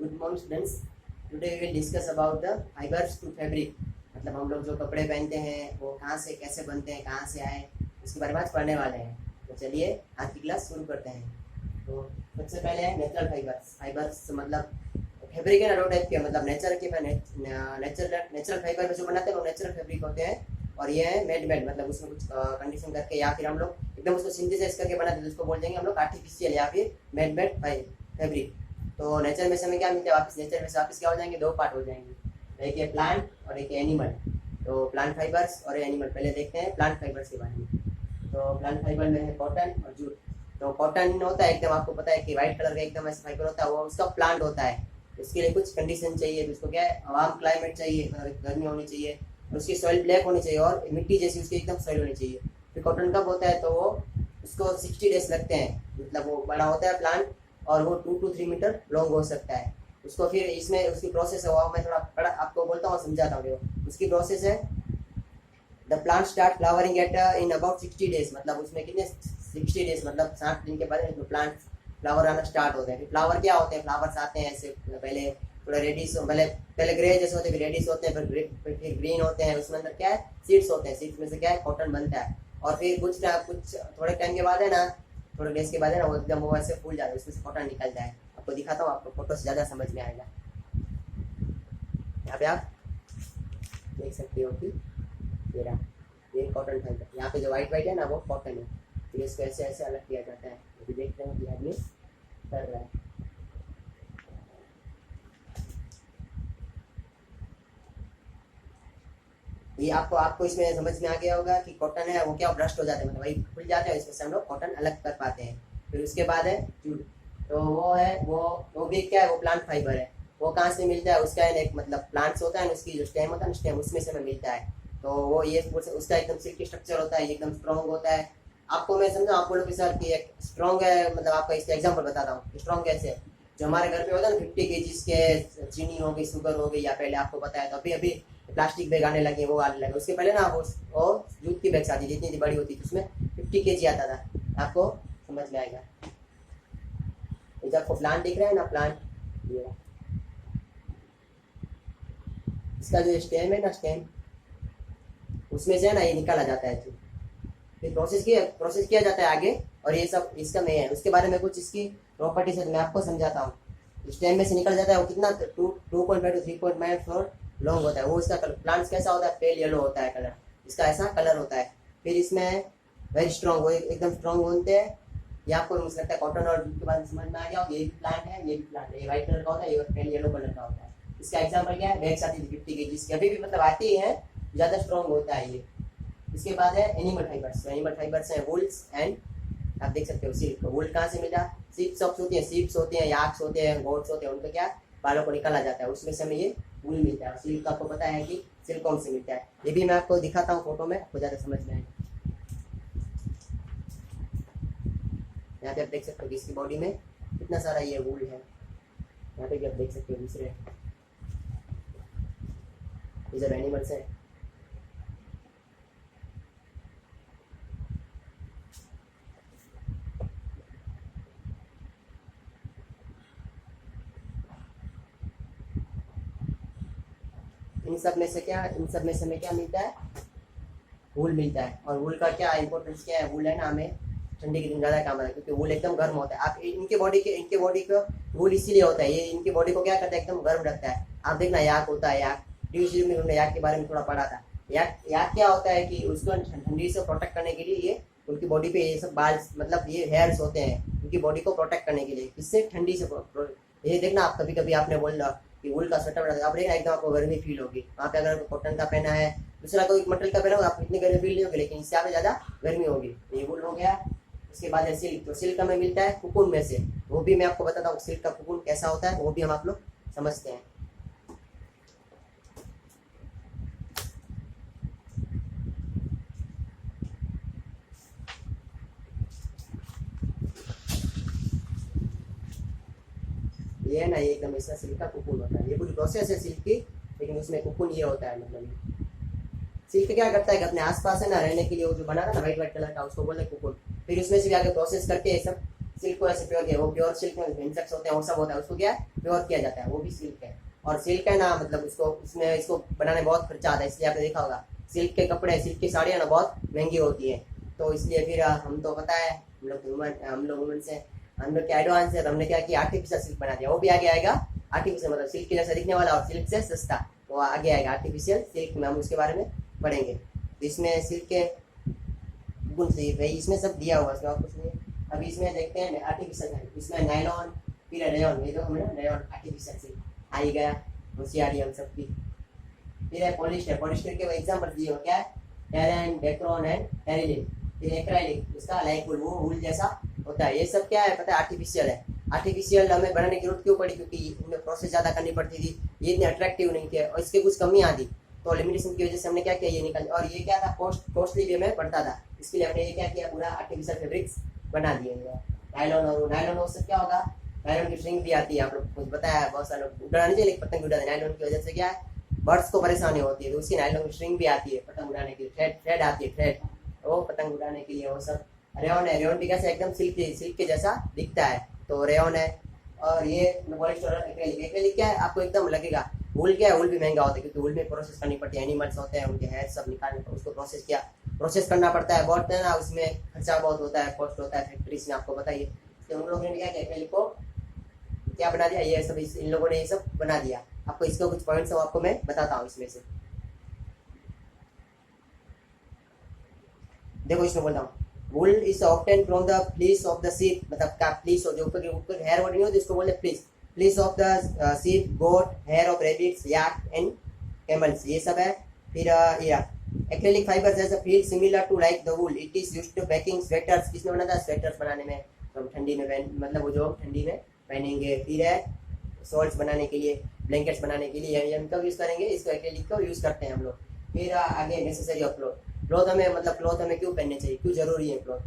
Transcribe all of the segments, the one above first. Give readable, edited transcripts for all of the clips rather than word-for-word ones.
Good morning students. Today we will discuss about the fibres to fabric. मतलब हम लोग जो कपड़े पहनते हैं वो कहाँ से कैसे बनते हैं, कहाँ से आए, उसके बारे में आज पढ़ने वाले हैं। तो चलिए आज की क्लास शुरू करते हैं। तो सबसे पहले है नेचुरल फाइबर्स। फाइबर्स मतलब फैब्रिक है ना, दो टाइप के, मतलब नेचुरल फाइबर में जो बनाते हैं वो नेचुरल फैब्रिक होते हैं, और ये है मेड मतलब उसमें कुछ कंडीशन करके या फिर हम लोग एकदम उसको सिंथेसाइज करके बनाते हैं, उसको बोल देंगे हम लोग आर्टिफिशियल या फिर मेड फैब्रिक। तो नेचर में से हमें क्या मिलता है, वापस नेचर में से वापस क्या हो जाएंगे, दो पार्ट हो जाएंगे, एक है प्लांट और एक है एनिमल। तो प्लांट फाइबर्स और एनिमल, पहले देखते हैं प्लांट फाइबर्स के बारे में। तो प्लांट फाइबर में है कॉटन और जूट। तो कॉटन होता है एकदम, आपको पता है कि व्हाइट कलर का एकदम ऐसा फाइबर होता है, वो उसका प्लांट होता है। उसके लिए कुछ कंडीशन चाहिए, तो उसको क्या है, वार्म क्लाइमेट चाहिए, मतलब गर्मी होनी चाहिए, और उसकी सॉइल ब्लैक होनी चाहिए और मिट्टी जैसी उसकी एकदम सॉइल होनी चाहिए। फिर कॉटन कब होता है, तो वो उसको 60 डेज लगते हैं, मतलब वो बड़ा होता है प्लांट और वो 2 to 3 मीटर लॉन्ग हो सकता है। उसको फिर इसमें उसकी प्रोसेस है, वो मैं थोड़ा बड़ा आपको बोलता हूँ, समझाता हूँ। उसकी प्रोसेस है, the plant start flowering at in about 60 days, मतलब उसमें कितने 60 डेज मतलब 60 दिन के बाद प्लांट फ्लावर आना स्टार्ट होते हैं। फिर फ्लावर क्या होते हैं, फ्लावर्स आते हैं ऐसे, पहले थोड़ा रेडिश, पहले ग्रे जैसे होते हैं, रेडिश होते हैं, फिर ग्रीन होते हैं। उसमें अंदर क्या है, सीड्स होते हैं, सीड्स में से क्या है, कॉटन बनता है। और फिर कुछ थोड़े टाइम के बाद है ना, थोड़े डेज के बाद है ना, वो एकदम वो ऐसे फूल जाता है, उसमें से कॉटन निकलता है। आपको दिखाता हूँ, आपको फोटो से ज़्यादा समझ में आएगा। यहाँ पे आप देख सकते हो कि ये कॉटन फाइबर, यहाँ पे जो व्हाइट है ना वो कॉटन है। फिर इसको ऐसे ऐसे अलग किया जाता है। अभी देखते हैं कि आदमी कर रहा है। ये आपको इसमें समझ में आ गया होगा कि कॉटन है वो क्या ब्रस्ट हो जाते हैं, मतलब वही खुल जाते हैं, इसमें से हम लोग कॉटन अलग कर पाते हैं। फिर उसके बाद है जूट। तो वो है वो भी क्या है, वो प्लांट फाइबर है। वो कहाँ से मिलता है, उसका एक मतलब प्लांट्स होता है, उसकी जो स्टेम होता है ना, स्टेम उसमें से हमें मिलता है। तो वो ये उसका एकदम सिल्की स्ट्रक्चर होता है, एकदम स्ट्रॉन्ग होता है। आपको मैं समझा, आप बोलो कि सर कि एक स्ट्रॉन्ग है, मतलब आपका इसका एग्जाम्पल बताता हूँ स्ट्रॉन्ग कैसे है। जो हमारे घर पे होता है ना 50 kg के, चीनी हो गई, शुगर हो गई, या पहले आपको पता है तो अभी अभी प्लास्टिक बैग आने लगे, वो आने लगे। उसके पहले ना वो जूट की बैग्स आती थी, जितनी बड़ी होती थी, उसमें 50 kg आता था। आपको समझ में आएगा। जब आपको प्लांट दिख रहा है ना, प्लांट ये इसका जो स्टेम है ना, स्टेम उसमें से है ना ये निकाला जाता है। फिर प्रोसेस किया जाता है आगे, और ये सब इसका में है। उसके बारे में कुछ इसकी प्रॉपर्टीज है, मैं आपको समझाता हूँ। स्टेम में से निकल जाता है वो कितना 2.5 to 3.5 लॉन्ग होता है। वो इसका प्लांट्स कैसा होता है, पेल येलो होता है कलर, इसका ऐसा कलर होता है। फिर इसमें वेरी स्ट्रॉन्ग, वो एकदम स्ट्रॉन्ग बनते हैं। ये आपको मुझे लगता है कॉटन और जूट के बारे में समझ में आ गया। ये भी प्लांट है, ये भी प्लांट है। ये व्हाइट कलर का होता है, ये पेल येलो कलर का होता है। इसका एग्जाम्पल क्या है, बैग्स आती थी 50 kg की, अभी भी मतलब आती है, ज़्यादा स्ट्रॉन्ग होता है ये। इसके बाद है एनिमल फाइबर्स। एनिमल फाइबर्स हैं वुल्स एंड, आप देख सकते हो सिल्क। वुल कहाँ से मिला, सीप्स होती है, सीप्स होते हैं, याक्स होते हैं, गोट्स होते हैं, उनका क्या बालों को निकाला जाता है, उसमें से हमें ये वुल मिलता है। सिल्क आपको पता है कि सिल्कॉन से मिलता है। ये भी मैं आपको दिखाता हूँ फोटो में, आपको ज़्यादा समझ में आएगा। यहाँ पे आप देख सकते हो कि इसकी बॉडी में कितना सारा ये वुल है। यहाँ पे भी आप देख सकते हो दूसरे, ये जब एनिमल्स हैं। इन सब में से हमें क्या मिलता है, वूल मिलता है। और वूल का क्या इंपॉर्टेंस क्या है, वूल है ना हमें ठंडी के दिन ज़्यादा काम आता है, क्योंकि वूल एकदम गर्म होता है। आप इनके बॉडी को वूल इसीलिए होता है, ये इनकी बॉडी को क्या करता है, एकदम गर्म रखता है। आप देखना याक होता है, याक डी में हमने याक के बारे में थोड़ा पढ़ा था। याक क्या होता है कि उसको ठंडी से प्रोटेक्ट करने के लिए ये उनकी बॉडी पे ये सब बाल, मतलब ये हेयर्स होते हैं उनकी बॉडी को प्रोटेक्ट करने के लिए, इससे ठंडी से ये देखना आप कभी कभी आपने बोला कि वूल का स्वेटर बना, आप देखना एकदम आपको गर्मी फील होगी। वहाँ पे अगर कॉटन का पहना है, दूसरा कोई मटेरियल का पहना होगा, आप इतनी गर्मी फील नहीं होगी, लेकिन इससे आपको ज़्यादा गर्मी होगी। ये वूल हो गया। उसके बाद है सिल्क। तो सिल्क हमें मिलता है कुकुन में से, वो भी मैं आपको बताता हूँ सिल्क का कुकुन कैसा होता है, वो भी हम आप लोग समझते हैं। ये है ना, ये एकदम ऐसा सिल्क का कुकुन होता है। ये पूरी प्रोसेस है सिल्क की, लेकिन उसमें कुकुन ये होता है। मतलब सिल्क क्या करता है कि अपने आसपास है ना रहने के लिए वो जो बना था ना व्हाइट कलर का, उसको बोलते हैं कुकुन। फिर उसमें से भी आगे प्रोसेस करके ये सब सिल्क को ऐसे प्योर किया, वो प्योर सिल्क में इंसेक्ट्स होते हैं वो सब होता है, उसको क्या है प्योर किया जाता है, वो भी सिल्क है। और सिल्क है ना मतलब उसको इसमें इसको बनाने में बहुत खर्चा आता है, इसलिए आपने देखा होगा सिल्क के कपड़े सिल्क की साड़ियाँ ना बहुत महंगी होती है। तो इसलिए फिर हम तो पता है हम लोग वुमेन से हम लोग क्या एडवांस है, तो हमने क्या किया आर्टिफिशियल सिल्क बना दिया, वो भी आगे आएगा आर्टिफिशियल मतलब सिल्क के जैसा दिखने वाला और सिल्क से सस्ता, वो आगे आएगा आर्टिफिशियल सिल्क में, हम उसके बारे में पढ़ेंगे। तो इसमें सिल्क के गुण सही भाई इसमें सब दिया हुआ है, और कुछ नहीं। अभी इसमें देखते हैं आर्टिफिशियल, इसमें नायलॉन फिर रेयन, ये तो हमने रेयन आर्टिफिशियल सिल्क आ ही गया, होशियारी हम सबकी। फिर है पॉलिस्टर, पॉलिस्टर के एग्जाम्पल दिए हो क्या है टेरेन, डेक्रोन एंड टेरिलिन। फिर एक्राइलिक उसका लाइक वो वूल जैसा होता है, ये सब क्या है पता है आर्टिफिशियल है। आर्टिफिशियल हमें बनाने की जरूरत क्यों पड़ी, क्योंकि इनमें प्रोसेस ज़्यादा करनी पड़ती थी, ये इतने अट्रैक्टिव नहीं थे और इसके कुछ कमियाँ थी, तो लिमिटेशन की वजह से हमने क्या किया ये निकाल, और ये क्या था कॉस्टली भी हमें पड़ता था, इसके लिए हमने ये क्या किया पूरा आर्टिफिशियल फैब्रिक्स बना दिए। नायलॉन और नायलॉन वो सब क्या होगा, नायलॉन की स्ट्रिंग भी आती है, आप लोग कुछ बताया बहुत सारे लोग उड़ाना नहीं चाहिए पतंग उड़ाते, नायलॉन की वजह से क्या है बर्ड्स को परेशानी होती है, तो उसकी नायलॉन की स्ट्रिंग भी आती है पतंग उड़ाने के लिए, थ्रेड आती है थ्रेड, वो पतंग उड़ाने के लिए वो सब। रेयन है, रेयन भी कैसे एकदम सिल्क के जैसा दिखता है, तो रेयन है। और ये पॉलिस्टर एक्रेलिक, एक्रेलिक क्या है आपको एकदम लगेगा, वूल क्या है वूल भी महंगा होता है क्योंकि वूल में प्रोसेस करनी पड़ती है, एनिमल्स होते हैं उनके हेयर सब निकालने पर उसको प्रोसेस करना पड़ता है बहुत है ना, उसमें खर्चा बहुत होता है, कॉस्ट होता है फैक्ट्रीज में, आपको बताइए। तो उन लोगों ने क्या किया एक्रेलिक को क्या बना दिया, ये सब इन लोगों ने ये सब बना दिया। आपको इसका कुछ पॉइंट्स आपको मैं बताता हूँ इसमें से, देखो इसमें बोल रहा हूँ wool is obtain from the fleece of the sheep, मतलब का फ्लीस हो जो ऊपर हेयर बॉडी नहीं होती उसको बोलते हैं fleece, fleece of the sheep, goat, hair of rabbits, yak and camels, ये सब है। फिर acrylic fibres as a feel similar to like the wool, it is used to making sweaters, किसमें बना था स्वेटर्स बनाने में, तो हम ठंडी में मतलब वो जो ठंडी में पहनेंगे। फिर है शॉर्ट्स बनाने के लिए, ब्लैंकेट्स बनाने के लिए हम कब यूज़ करेंगे इसको, एक्रेलिक को यूज़ करते हैं हम लोग। फिर आगे नेसेसरी ऑफ क्लॉथ हमें मतलब क्लॉथ हमें क्यों पहनने चाहिए, क्यों जरूरी है क्लॉथ,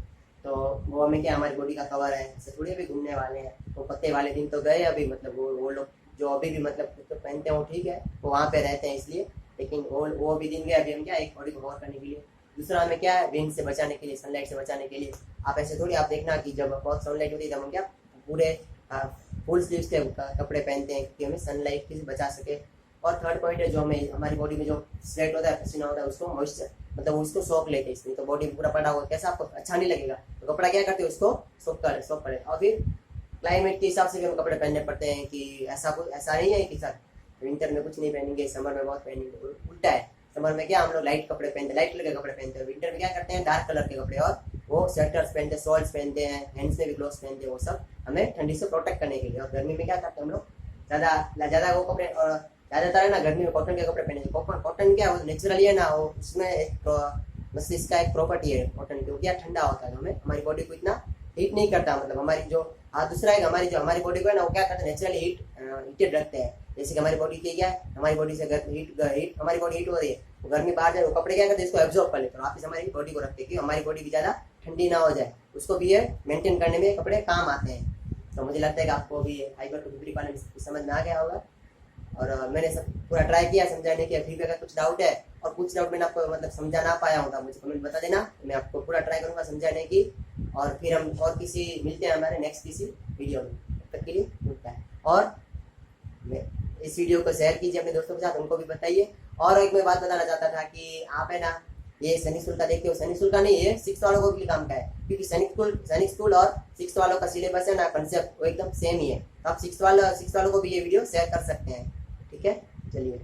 तो वो हमें क्या हमारी बॉडी का कवर है, ऐसे थोड़ी भी घूमने वाले हैं, वो पत्ते वाले दिन तो गए अभी, मतलब वो लोग जो अभी भी मतलब तो पहनते हैं वो ठीक है, वो वहाँ पे रहते हैं इसलिए, लेकिन वो भी दिन गए, अभी हम क्या एक बॉडी को कवर करने के लिए। दूसरा हमें क्या है विंड से बचाने के लिए, सनलाइट से बचाने के लिए। आप ऐसे थोड़ी आप देखना कि जब बहुत सनलाइट होती है तब हम क्या पूरे फुल स्लीव्स के कपड़े पहनते हैं कि हमें सनलाइट से बचा सके। और थर्ड पॉइंट है जो हमें हमारी बॉडी में जो स्वेट होता है पसीना होता है उसको मॉइस्चर मतलब उसको सोख लेते हैं, इसलिए तो बॉडी पूरा पड़ा हुआ कैसा आपको अच्छा नहीं लगेगा, तो कपड़ा क्या करते हैं उसको सोख करे। और फिर क्लाइमेट के हिसाब से भी हम कपड़े पहनने पड़ते हैं कि ऐसा नहीं है कि सर विंटर में कुछ नहीं पहनेंगे समर में बहुत पहनेंगे, उल्टा है। समर में क्या हम लोग लाइट कपड़े पहनते हैं, लाइट कलर के कपड़े पहनते हैं, विंटर में क्या करते हैं डार्क कलर के कपड़े, और वो स्वेटर्स पहनते हैं, शॉल्स पहनते हैं, हैंड्स में भी ग्लोव्स पहनते हैं, वो सब हमें ठंडी से प्रोटेक्ट करने के लिए। और गर्मी में क्या करते हैं हम लोग ज़्यादा वो कपड़े, और ज़्यादातर है ना गर्मी में कॉटन के कपड़े पहने, कॉटन क्या वो नेचुरली है ना, वो उसमें एक बस इसका एक प्रॉपर्टी है कॉटन की, वो क्या ठंडा होता है, तो हमें हमारी बॉडी को इतना हीट नहीं करता, मतलब हमारी जो दूसरा है हमारी बॉडी को है ना वो क्या करते हैं नेचुरली हीटेड रखते हैं। जैसे कि हमारी बॉडी की क्या है, हमारी बॉडी से हीट हमारी बॉडी हीट हो रही है, वो गर्मी बाहर जाए, वो कपड़े क्या करते हैं इसको एब्जॉर्ब कर लेते हैं, वापस हमारी बॉडी को रखते हैं कि हमारी बॉडी भी ज़्यादा ठंडी ना हो जाए, उसको भी ये मेंटेन करने में कपड़े काम आते हैं। तो मुझे लगता है कि आपको भी फाइबर टू फैब्रिक वाले समझ में आ गया होगा, और मैंने सब पूरा ट्राई किया समझाने की। फिर भी अगर कुछ डाउट है और कुछ डाउट मैंने आपको मतलब समझा ना पाया होगा मुझे कमेंट बता देना, मैं आपको पूरा ट्राई करूँगा समझाने की। और फिर हम और किसी मिलते हैं हमारे नेक्स्ट किसी वीडियो में, तब तक के लिए मिलता है। और इस वीडियो को शेयर कीजिए अपने दोस्तों के साथ, उनको भी बताइए। और एक मैं बात बताना चाहता था कि आप है ना ये सैनिक स्कूल का देखते हो, सैनिक स्कूल का नहीं है, 6th वालों को भी काम का है, क्योंकि सैनिक स्कूल और 6th वालों का सिलेबस है ना कंसेप्ट वो एकदम सेम ही है, तो आप 6th वालों को भी ये वीडियो शेयर कर सकते हैं। ठीक है, चलिए।